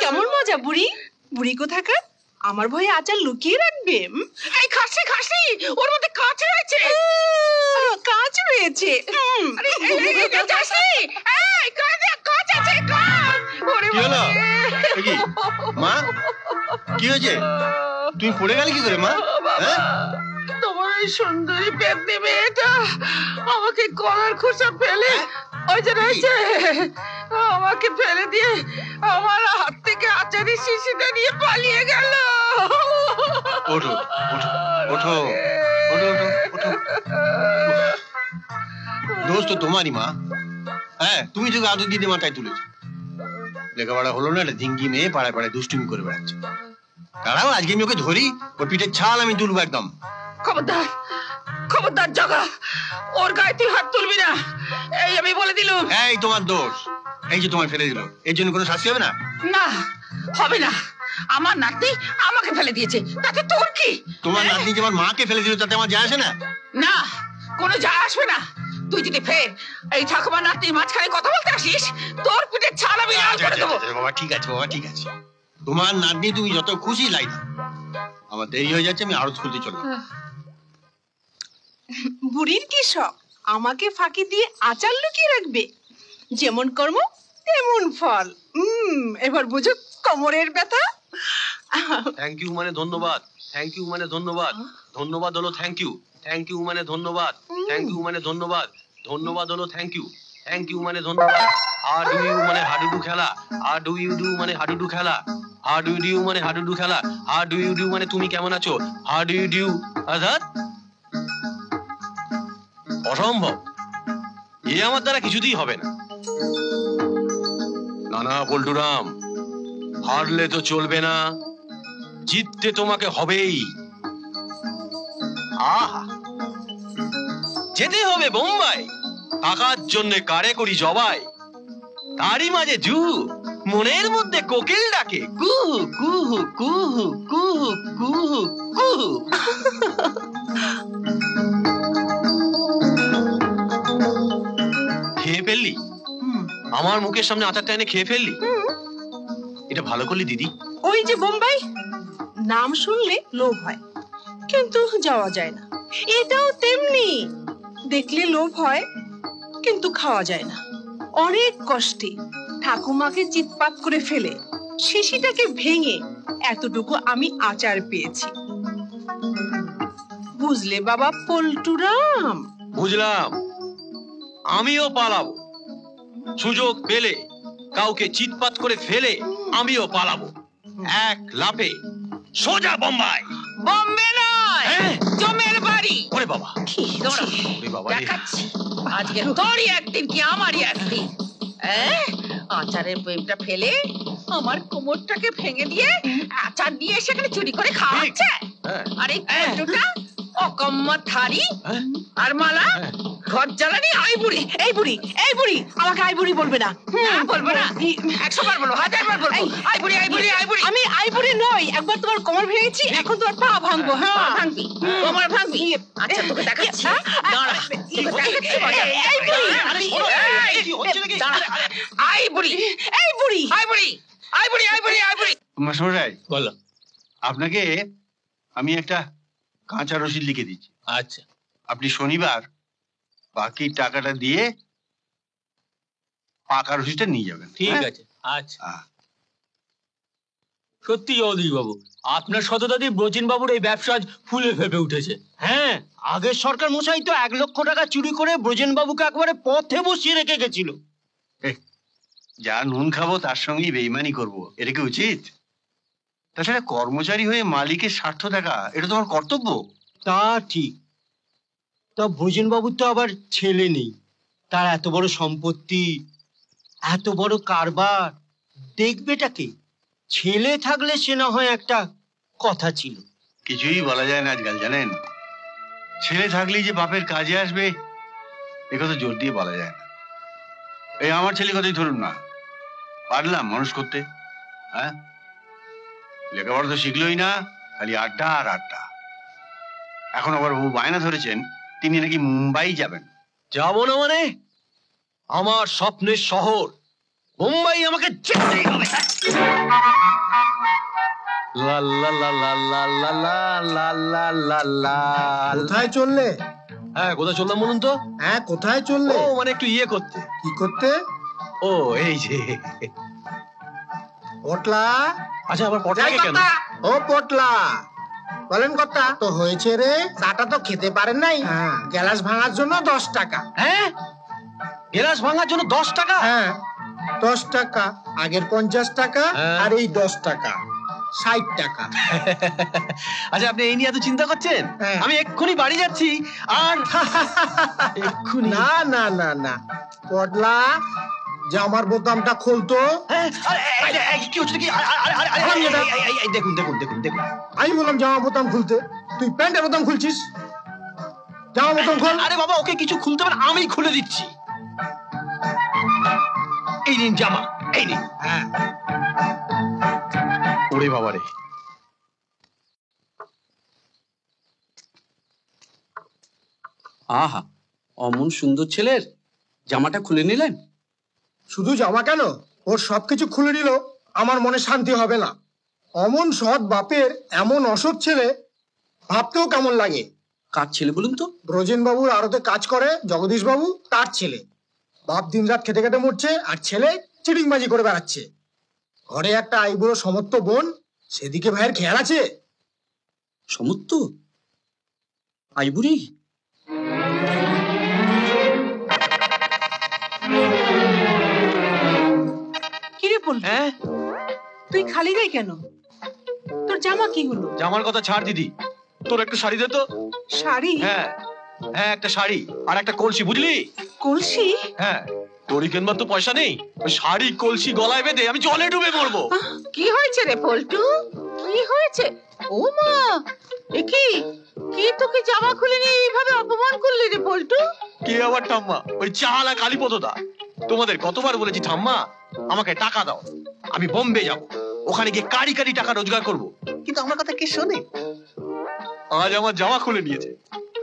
কেমন মজা বুড়ি? বুড়ি কোথাকার? আমার ভয়ে আচার লুকিয়ে রাখবে? এই খাসি খাসি, ওর মধ্যে কাঁচ রয়েছে। কাঁচ রয়েছে? মা কি হয়েছে? তুই পড়ে গেলি কি করে মা? তোমার এই সুন্দরী পেতনি মেয়েটা আমাকে গলার খোসা ফেলে ওই যে রয়েছে আমাকে ফেলে দিয়ে আমার হাত থেকে আচারের শিশিটা নিয়ে পালিয়ে গেল। ওঠো ওঠো ওঠো ওঠো ওঠো। দোষ তো তোমারই মা। হ্যাঁ, তুমি তোকে আদর দিতে মাথায় তুলেছো। লেখাপড়া হলো না, একটা ধিঙ্গি মেয়ে পাড়ায় পাড়ায় দুষ্টুমি করে বেড়াচ্ছে। দাঁড়াও, আজকে আমি ওকে ধরি, ওর পিঠের ছাল আমি তুলবো একদম। খবরদার খবরদার জগা, ওর গায়ে তুই হাত তুলবি না, এই আমি বলে দিলুম। এই তোমার দোষ, এই যে তোমায় ফেলে দিল, এর জন্য কোনো শাস্তি হবে না? না হবে না, আমার নাতনি আমাকে ফেলে দিয়েছে, তাতে তোর কি? তোমার নাতনি যে আমার মাকে ফেলে দিল তাতে আমার যায় আসে না? না, কোনো যায় আসবে না। তুই যদি ফের এই ঠাকুমা নাতনির মাঝখানে কথা বলতে আসিস, তোর পিঠের ছাল আমি লাল করে দেবো। বাবা ঠিক আছে, বাবা ঠিক আছে, তোমার নাতনি তুমি যত খুশি লাই দাও। আমার দেরি হয়ে যাচ্ছে, আমি আরো খুলতে চললাম। বুড়ির কি শখ আমাকে ফাঁকি দিয়ে আচার লুকিয়ে রাখবে? যেমন কর্ম তেমন ফল। এবার বুঝো কোমরের ব্যথা। থ্যাংক ইউ মানে ধন্যবাদ, থ্যাংক ইউ মানে ধন্যবাদ, ধন্যবাদ হলো থ্যাংক ইউ, থ্যাংক ইউ মানে ধন্যবাদ, থ্যাংক ইউ মানে ধন্যবাদ, ধন্যবাদ হলো থ্যাংক ইউ, থ্যাংক ইউ মানে ধন্যবাদ। হাউ ডু ইউ মানে হাডুডু খেলা, হাউ ডু ইউ ডু মানে হাডুডু খেলা, হাউ ডু ইউ মানে হাডুডু খেলা, হাউ ডু ইউ ডু মানে তুমি কেমন আছো, হাউ ডু ইউ ডু। আজাদ অসম্ভব, এ আমার দ্বারা কিছুতেই হবে না। না না পল্টুরাম, হারলে তো চলবে না, জিততে তোমাকে হবেই। আহা, যেতে হবে বোম্বাই, টাকার জন্য কারে করি জবাই, তারই মাঝে জু মনের মধ্যে কোকিল ডাকে কুহু কুহু কুহু কুহু কুহু কুহু। খেয়ে ফেললি আমার মুখের সামনে আচারটা এনে, খেয়ে ফেললি, এটা ভালো করলি দিদি। ওই যে বোম্বাই, নাম শুনলে লোভ হয় কিন্তু যাওয়া যায় না। এটাও তেমনি, দেখলে লোভ হয় কিন্তু খাওয়া যায় না। অনেক কষ্টে ঠাকুমাকে চিৎপাত করে ফেলে শিশিটাকে ভেঙে এতটুকু আমি আচার পেয়েছি। বুঝলে বাবা পল্টুরাম? বুঝলাম, আমিও পালাবো, সুযোগ পেলে কাউকে চিৎপাত করে ফেলে আমিও পালাবো, এক লাফে সোজা বোম্বাই। বম্বে নয়, জমের বাড়ি। ওরে বাবা, ওরে বাবা, দেখাচ্ছি আজকে তোরই একদিন কি আমারই একদিন। আচারের বইটা ফেলে আমার কোমরটাকে ভেঙে দিয়ে আচার নিয়ে সেখানে চুরি করে খাওয়াচ্ছে। আর এই কৌটোটা অকম্মা থারি আর মালা ঘর জ্বালানি। আই বুড়ি, এই বুড়ি, এই বুড়ি, আমাকে আই বুড়ি বলবে না। বলবো না, 100 বার বলবো, 1000 বার বলবো। আই বুড়ি, আই বুড়ি, আই বুড়ি। আমি আই বুড়ি নই, একবার তোমার কোমর ভেঙেছি, এখন তোমার পা ভাঙবো। হ্যাঁ ভাঙবি, কোমর ভাঙবি। আচ্ছা তোকে দেখাচ্ছি, দাঁড়া। আই বুড়ি, এই বুড়ি, আই বুড়ি, আই বুড়ি, আই বুড়ি, আই বুড়ি। মাস্টারমশাই বলো। আপনাকে আমি একটা কাঁচা রসিদ লিখে দিচ্ছি। আচ্ছা, আপনি শনিবার বাকি টাকাটা দিয়ে পাকা রসিদটা নিয়ে যাবেন। ঠিক আছে। আচ্ছা, সত্যি চৌধুরী বাবু, আপনার শতদাদি ব্রজিন বাবুর এই ব্যবসা ফুলে ফেপে উঠেছে। হ্যাঁ, আগের সরকার মশাই তো 1 লক্ষ টাকা চুরি করে ব্রজেন বাবুকে একবারে পথে বসিয়ে রেখে গেছিল। যা নুন খাবো তার সঙ্গেই বেইমানি করবো, এটা কি উচিত? তাছাড়া কর্মচারী হয়ে মালিকের স্বার্থ দেখা এটা তোমার কর্তব্য। তা ঠিক, তা ব্রজেন বাবুর তো আবার ছেলে নেই, তার এত বড় সম্পত্তি, এত বড় কারবার, দেখবেটাকে? ছেলে থাকলে সে না হয় একটা কথা ছিল। কিছুই বলা যায় না আজকাল, জানেন। ছেলে থাকলেই যে বাপের কাজে আসবে এ কথা জোর দিয়ে বলা যায় না। এই আমার ছেলে কথাই ধরুন না, পারলাম মানুষ করতে। হ্যাঁ, লেখাপড়া তো শিখলোই না, খালি আড্ডা আর আড্ডা। এখন আবার বাবু বায়না ধরেছেন তিনি নাকি মুম্বাই যাবেন। যাবো না মানে? আমার স্বপ্নের শহর মুম্বাই আমাকে যেতেই হবে। লা লা লা লা লা লা লা লা লা লা। কোথায় চললে? হ্যাঁ, কোথায় চললাম বলুন তো? হ্যাঁ, কোথায় চললে? ও মানে একটু করতে। কি করতে? ও এই যে। পটলা। আচ্ছা, আবার পটলাকে কেন? ও পটলা, বলেন কথা তো হয়েছে রে। চাটা তো খেতে পারেন নাই, গ্লাস ভাঙার জন্য 10 টাকা। হ্যাঁ, গ্লাস ভাঙার জন্য 10 টাকা? হ্যাঁ 10 টাকা, আগের 50 টাকা হ্যাঁ। আর এই 10 টাকা 60 টাকা। আচ্ছা, আপনি এই নিয়ে এত চিন্তা করছেন? হ্যাঁ। আমি এক্ষুনি বাড়ি যাচ্ছি। আর এক্ষুনি? না না না না পটলা, জামার বোতামটা খুলতো। হ্যাঁ, কি হচ্ছে কি? দেখুন দেখুন দেখুন দেখুন। আমি বললাম জামা বোতাম খুলতে, তুই প্যান্টের বোতাম খুলছিস। জামা বোতাম খোল। আরে বাবা, ওকে কিছু খুলতে পারে, আমি খুলে দিচ্ছি। এই নিন জামা, এই নিন। হ্যাঁ, ওরে বাবা রে। আহা, অমন সুন্দর ছেলের জামাটা খুলে নিলেন? শুধু জামা কেন, ওর সবকিছু খুলে নিল আমার মনে শান্তি হবে না। অমন সৎ বাপের এমন অসৎ ছেলে ভাবতেও কেমন লাগে। কার ছেলে বলুন তো? ব্রজেন বাবুর আড়তে কাজ করে জগদীশ বাবু, তার ছেলে। বাপ দিনরাত খেটে খেটে মরছে, আর ছেলে চিটিংবাজি করে বেড়াচ্ছে। ঘরে একটা আইবুড়ো সমর্থ বোন, সেদিকে ভাইয়ের খেয়াল আছে? সমর্থ আইবুড়ি? কিরে বল, হ্যাঁ, তুই খালি গায়ে কেন? তোর জামা কি হলো? জামার কথা ছাড় দিদি, তোর একটা শাড়ি দে তো। শাড়ি? হ্যাঁ হ্যাঁ, একটা শাড়ি আর একটা কলসি, বুঝলি? কলসি? হ্যাঁ, তোরই কেনবার তো পয়সা নেই। ওই শাড়ি কলসি গলায় বেঁধে আমি জলে ডুবে মরবো। কি হয়েছে রে পল্টু? কি হয়েছে? ও মা, এ কি কি তোকে জামা খুলে নিয়ে এইভাবে অপমান করলি রে পল্টু? কে আবার ঠাম্মা? ওই চালা কালীপদদা। তোমাদের কতবার বলেছি ঠাম্মা আমাকে টাকা দাও, আমি বোম্বে যাব, ওখানে গিয়ে কারি কারি টাকা রোজগার করব, কিন্তু আমার কথা কে শোনে? আজ আমার জামা খুলে নিয়েছে,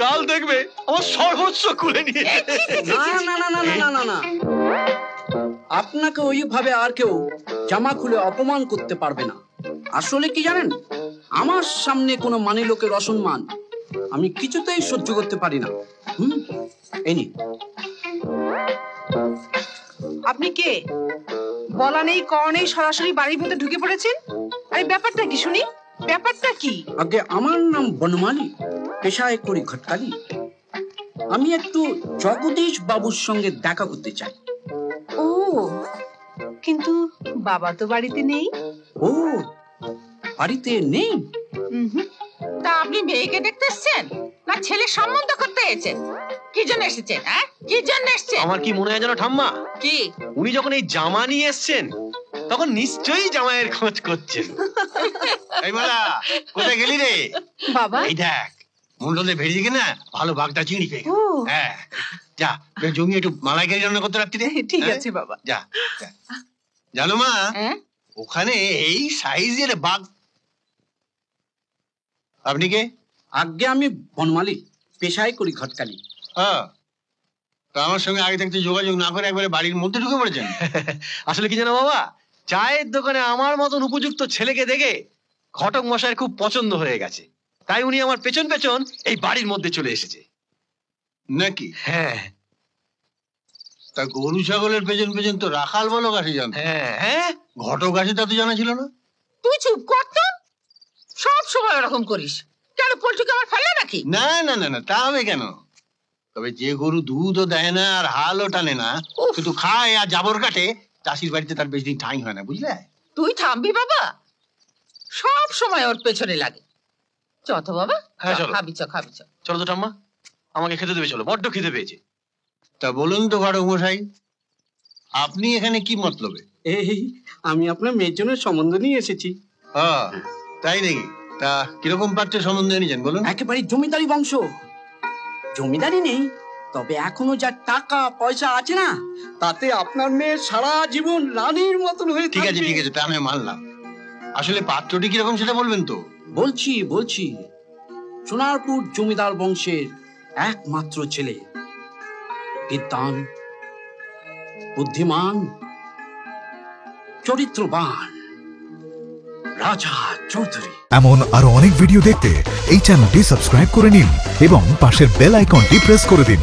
কাল দেখবে আমার সর্বস্ব খুলে নিয়েছে। না না না না না না না না, আপনাকে ওইভাবে আর কেউ জামা খুলে অপমান করতে পারবে না। আসলে কি জানেন, আমার সামনে কোনো মানি লোকের অসম্মান আমি কিছুতেই সহ্য করতে পারি না। এই নিন। আপনি কে? বলা নেই কওয়া নেই, সরাসরি বাড়ির মধ্যে ঢুকে পড়েছেন। আরে ব্যাপারটা কি শুনি, ব্যাপারটা কি? আগে আমার নাম বনমালী, পেশায় করি ঘটকালি। আমি একটু জগদীশ বাবুর সঙ্গে দেখা করতে চাই। ও, কিন্তু বাবা তো বাড়িতে নেই। ও, বাড়িতে নেই? তা আপনি মেয়েকে দেখতে এসেছেন না ছেলে সম্বন্ধ করতে এসেছেন? কি জন্য এসেছেন? হ্যাঁ, কি জন্য এসেছেন? আমার কি মনে হয় জানো ঠাম্মা, কি? উনি যখন এই জামা নিয়ে এসছেন তখন নিশ্চয়ই জামাইয়ের খোঁজ করছেন। এই মালা, কোথায় গেলি রে? বাবা, এই দেখ, মন্ডলে ভেড়িয়ে কিনা ভালো বাগদা চিংড়ি পেয়ে গেল। ও হ্যাঁ, যা জমি একটু মালাইকারি রান্না করতে রাখতি রে। ঠিক হ্যাঁ? আছে বাবা। যা যা। জানো মা, হ্যাঁ? ওখানে এই সাইজের বাঘ। আপনি কে? আগে আমি বনমালী, পেশায় করি ঘটকালি। হ্যাঁ, তা আমার সঙ্গে আগে থাকতে যোগাযোগ না করে একবারে বাড়ির মধ্যে ঢুকে পড়েছেন। আসলে কি জানো বাবা, চায়ের দোকানে আমার মতন উপযুক্ত ছেলেকে দেখে ঘটক মশাইয়ের খুব পছন্দ হয়ে গেছে, তাই উনি আমার পেছন পেছন এই বাড়ির মধ্যে চলে এসেছে। নাকি? হ্যাঁ তা গরু ছাগলের পেছন পেছন তো রাখাল বলো গাছে জান। হ্যাঁ হ্যাঁ, ঘটক গাছে তা তো জানা ছিল না। তুই চুপ কর তো, সব সময় এরকম করিস কেন? পল্টুকে আমার ফেলে নাকি? না না না না, তা হবে কেন? তবে যে গরু দুধও দেয় না আর হালও টানে না, উফ। শুধু খায় আর জাবর কাটে, চাষির বাড়িতে তার বেশি দিন ঠাঁই হয় না, বুঝলে? তুই থামবি বাবা, সব সময় ওর পেছনে লাগে। চত বাবা, হ্যাঁ, চ, চলো। খাবি চ, খাবি চ। চলো তো ঠাম্মা, আমাকে খেতে দেবে, চলো, বড্ড খিদে পেয়েছে। তা বলুন তো ঘটক মশাই, আপনি এখানে কি মতলবে? এই, আমি আপনার মেয়ের জন্য সম্বন্ধ নিয়ে এসেছি। হ্যাঁ, তাই নাকি? তা কিরকম পাত্রের সম্বন্ধ এনেছেন বলুন? একেবারে জমিদারি বংশ। জমিদারি নেই, তবে এখনো যা টাকা পয়সা আছে না, তাতে আপনার মেয়ে সারা জীবন রানীর মতন হয়ে ঠিক আছে থাকবে। ঠিক আছে, তা আমি মানলাম। আসলে পাত্রটি কিরকম সেটা বলবেন তো? বলছি বলছি, সোনারপুর জমিদার বংশের একমাত্র ছেলে, বিদ্বান, বুদ্ধিমান, চরিত্রবান রাজা চৌধুরী। এমন আরো অনেক ভিডিও দেখতে এই চ্যানেলটি সাবস্ক্রাইব করে নিন এবং পাশের বেল আইকনটি প্রেস করে দিন।